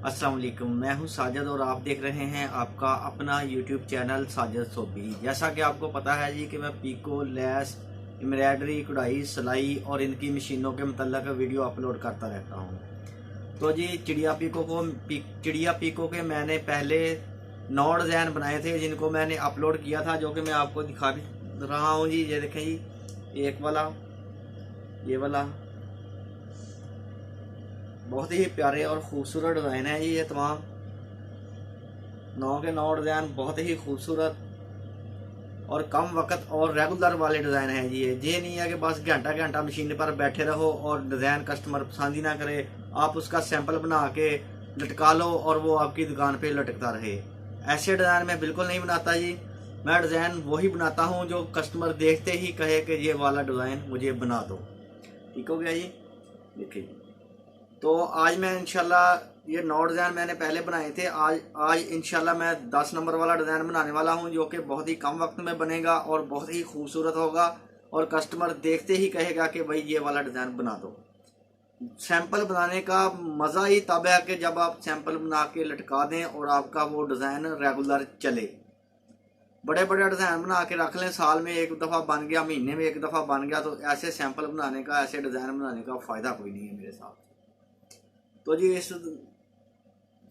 अस्सलाम वालेकुम, मैं हूं साजिद और आप देख रहे हैं आपका अपना यूट्यूब चैनल साजिद सोबी। जैसा कि आपको पता है जी कि मैं पीको, लैस, एम्ब्रॉयडरी, कढ़ाई, सिलाई और इनकी मशीनों के मतलब वीडियो अपलोड करता रहता हूं। तो जी चिड़िया पीको के मैंने पहले 9 डिज़ाइन बनाए थे जिनको मैंने अपलोड किया था, जो कि मैं आपको दिखा भी रहा हूँ जी। ये देखें जी, एक वाला, ये वाला बहुत ही प्यारे और ख़ूबसूरत डिज़ाइन है जी। ये तमाम 9 के 9 डिज़ाइन बहुत ही खूबसूरत और कम वक्त और रेगुलर वाले डिज़ाइन हैं जी। ये नहीं है कि बस घंटा घंटा मशीन पर बैठे रहो और डिज़ाइन कस्टमर पसंद ही ना करे, आप उसका सैंपल बना के लटका लो और वो आपकी दुकान पे लटकता रहे। ऐसे डिज़ाइन मैं बिल्कुल नहीं बनाता जी। मैं डिज़ाइन वही बनाता हूँ जो कस्टमर देखते ही कहे कि ये वाला डिज़ाइन मुझे बना दो। ठीक हो गया जी। देखिए, तो आज मैं इंशाल्लाह ये 9 डिज़ाइन मैंने पहले बनाए थे। आज इंशाल्लाह मैं 10 नंबर वाला डिज़ाइन बनाने वाला हूं, जो कि बहुत ही कम वक्त में बनेगा और बहुत ही खूबसूरत होगा और कस्टमर देखते ही कहेगा कि भाई ये वाला डिज़ाइन बना दो। सैंपल बनाने का मज़ा ही तब है कि जब आप सैंपल बना के लटका दें और आपका वो डिज़ाइन रेगुलर चले। बड़े बड़े डिज़ाइन बना के रख लें, साल में एक दफ़ा बन गया, महीने में एक दफ़ा बन गया, तो ऐसे सैंपल बनाने का, ऐसे डिज़ाइन बनाने का फ़ायदा कोई नहीं है मेरे साथ। तो जी इस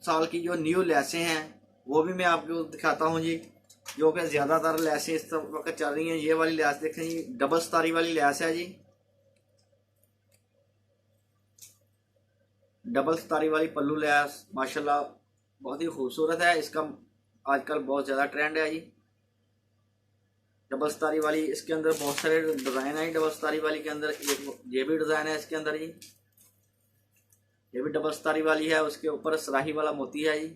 साल की जो न्यू लैसें हैं वो भी मैं आपको दिखाता हूँ जी, जो कि ज़्यादातर लैसें इस वक्त चल रही हैं। ये वाली लैस देखें जी, डबल सितारी वाली लैस है जी। डबल सितारी वाली पल्लू लैस माशाल्लाह बहुत ही खूबसूरत है। इसका आजकल बहुत ज़्यादा ट्रेंड है जी। डबल सितारी वाली, इसके अंदर बहुत सारे डिज़ाइन है। डबल सितारी वाली के अंदर एक ये भी डिज़ाइन है इसके अंदर जी। ये भी डबल सितारी वाली है, उसके ऊपर सराही वाला मोती है जी।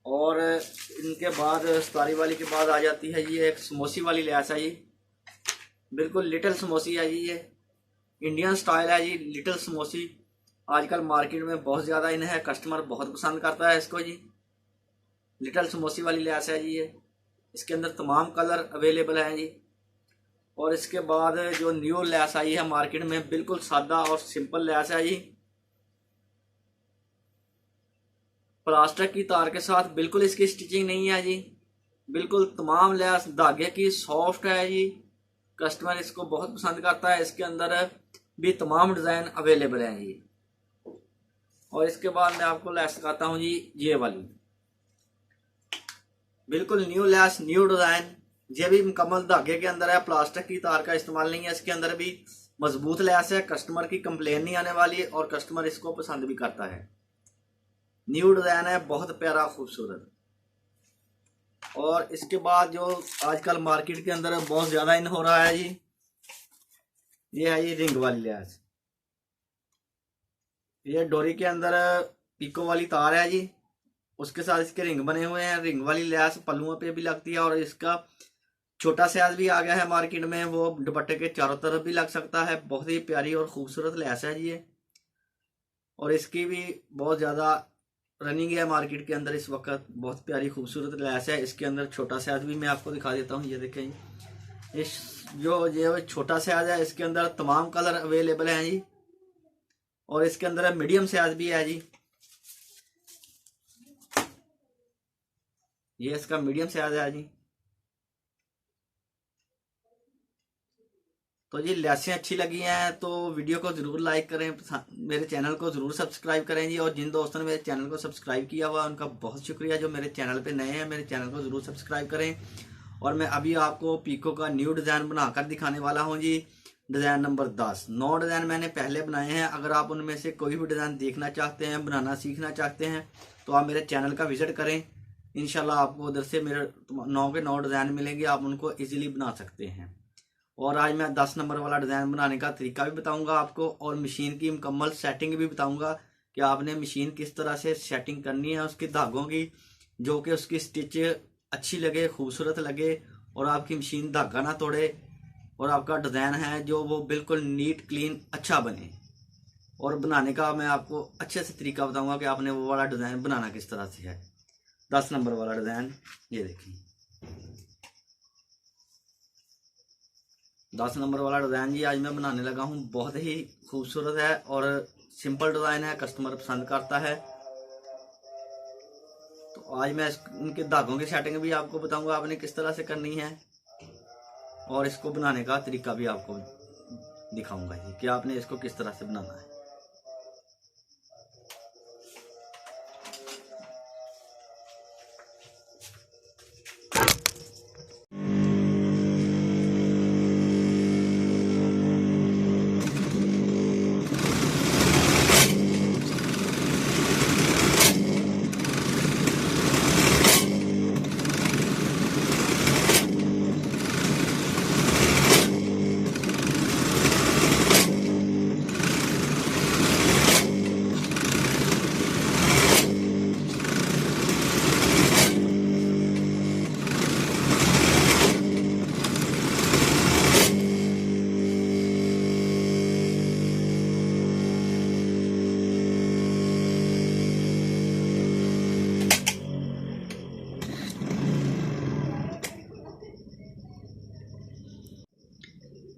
और इनके बाद सितारी वाली के बाद आ जाती है ये एक समोसी वाली लैस है जी। बिल्कुल लिटिल समोसी है जी। ये इंडियन स्टाइल है जी, लिटिल समोसी। आजकल मार्केट में बहुत ज़्यादा इन है, कस्टमर बहुत पसंद करता है इसको जी। लिटिल समोसी वाली लैस है जी ये। इसके अंदर तमाम कलर अवेलेबल हैं जी। और इसके बाद जो न्यू लैस आई है मार्केट में, बिल्कुल सादा और सिंपल लैस है जी। प्लास्टिक की तार के साथ बिल्कुल इसकी स्टिचिंग नहीं है जी। बिल्कुल तमाम लैस धागे की सॉफ्ट है जी। कस्टमर इसको बहुत पसंद करता है। इसके अंदर भी तमाम डिज़ाइन अवेलेबल हैं जी। और इसके बाद मैं आपको लैस दिखाता हूँ जी, ये वाली बिल्कुल न्यू लैस, न्यू डिज़ाइन। ये भी मुकम्मल धागे के अंदर है, प्लास्टिक की तार का इस्तेमाल नहीं है। इसके अंदर भी मजबूत लैस है, कस्टमर की कंप्लेन नहीं आने वाली और कस्टमर इसको पसंद भी करता है। न्यू डिज़ाइन है, बहुत प्यारा खूबसूरत। और इसके बाद जो आजकल मार्केट के अंदर बहुत ज़्यादा इन हो रहा है जी, ये है ये रिंग वाली लैस। ये डोरी के अंदर पिको वाली तार है जी, उसके साथ इसके रिंग बने हुए हैं। रिंग वाली लैस पल्लुओं पे भी लगती है और इसका छोटा साइज भी आ गया है मार्केट में, वो दुपट्टे के चारों तरफ भी लग सकता है। बहुत ही प्यारी और खूबसूरत लैस है जी ये। और इसकी भी बहुत ज़्यादा रनिंग है मार्केट के अंदर इस वक्त। बहुत प्यारी खूबसूरत लैस है। इसके अंदर छोटा साइज भी मैं आपको दिखा देता हूँ, ये देखें। इस जो ये छोटा साइज है, इसके अंदर तमाम कलर अवेलेबल हैं जी। और इसके अंदर मीडियम साइज भी है जी। ये इसका मीडियम साइज है जी। तो जी लैसें अच्छी लगी हैं तो वीडियो को ज़रूर लाइक करें, मेरे चैनल को ज़रूर सब्सक्राइब करें जी। और जिन दोस्तों ने मेरे चैनल को सब्सक्राइब किया हुआ उनका बहुत शुक्रिया। जो मेरे चैनल पे नए हैं, मेरे चैनल को ज़रूर सब्सक्राइब करें। और मैं अभी आपको पीको का न्यू डिज़ाइन बनाकर दिखाने वाला हूँ जी। Design number 10। 9 डिज़ाइन मैंने पहले बनाए हैं। अगर आप उनमें से कोई भी डिज़ाइन देखना चाहते हैं, बनाना सीखना चाहते हैं, तो आप मेरे चैनल का विज़िट करें। इंशाल्लाह आपको उधर से मेरे 9 के 9 डिज़ाइन मिलेंगे, आप उनको ईजिली बना सकते हैं। और आज मैं 10 नंबर वाला डिज़ाइन बनाने का तरीका भी बताऊंगा आपको, और मशीन की मुकम्मल सेटिंग भी बताऊंगा कि आपने मशीन किस तरह से सेटिंग करनी है उसके धागों की, जो कि उसकी स्टिच अच्छी लगे, खूबसूरत लगे और आपकी मशीन धागा ना तोड़े और आपका डिज़ाइन है जो वो बिल्कुल नीट क्लीन अच्छा बने। और बनाने का मैं आपको अच्छे से तरीका बताऊंगा कि आपने वो वाला डिज़ाइन बनाना किस तरह से है। 10 नंबर वाला डिज़ाइन ये देखिए। 10 नंबर वाला डिज़ाइन जी आज मैं बनाने लगा हूँ। बहुत ही खूबसूरत है और सिंपल डिज़ाइन है, कस्टमर पसंद करता है। तो आज मैं इनके धागों की सेटिंग भी आपको बताऊंगा आपने किस तरह से करनी है, और इसको बनाने का तरीका भी आपको दिखाऊंगा जी कि आपने इसको किस तरह से बनाना है।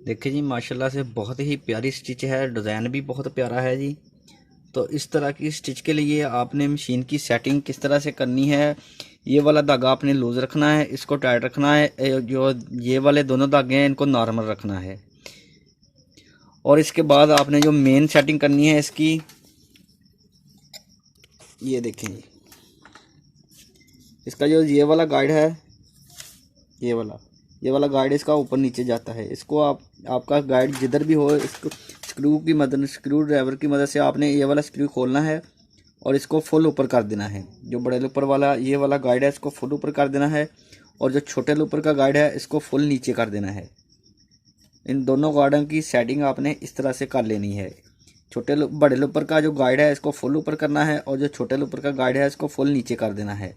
देखिए जी, माशाल्लाह से बहुत ही प्यारी स्टिच है, डिज़ाइन भी बहुत प्यारा है जी। तो इस तरह की स्टिच के लिए आपने मशीन की सेटिंग किस तरह से करनी है, ये वाला धागा आपने लूज़ रखना है, इसको टाइट रखना है, जो ये वाले दोनों धागे हैं इनको नॉर्मल रखना है। और इसके बाद आपने जो मेन सेटिंग करनी है इसकी, ये देखें जी, इसका जो ये वाला गाइड है, ये वाला गाइड इसका ऊपर नीचे जाता है। इसको आपका गाइड जिधर भी हो, इसको स्क्रू ड्राइवर की मदद से आपने ये वाला स्क्रू खोलना है और इसको फुल ऊपर कर देना है। जो बड़े लूपर वाला ये वाला गाइड है इसको फुल ऊपर कर देना है, और जो छोटे लूपर का गाइड है इसको फुल नीचे कर देना है। इन दोनों गाइडों की सेटिंग आपने इस तरह से कर लेनी है। बड़े लूपर का जो गाइड है इसको फुल ऊपर करना है, और जो छोटे लूपर का गाइड है इसको फुल नीचे कर देना है।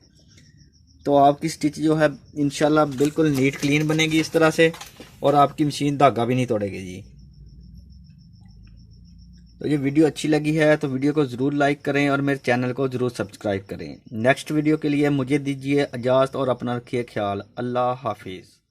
तो आपकी स्टिच जो है इंशाल्लाह बिल्कुल नीट क्लीन बनेगी इस तरह से, और आपकी मशीन धागा भी नहीं तोड़ेगी जी। तो ये वीडियो अच्छी लगी है तो वीडियो को ज़रूर लाइक करें और मेरे चैनल को ज़रूर सब्सक्राइब करें। नेक्स्ट वीडियो के लिए मुझे दीजिए इजाज़त और अपना रखिए ख्याल। अल्लाह हाफिज़।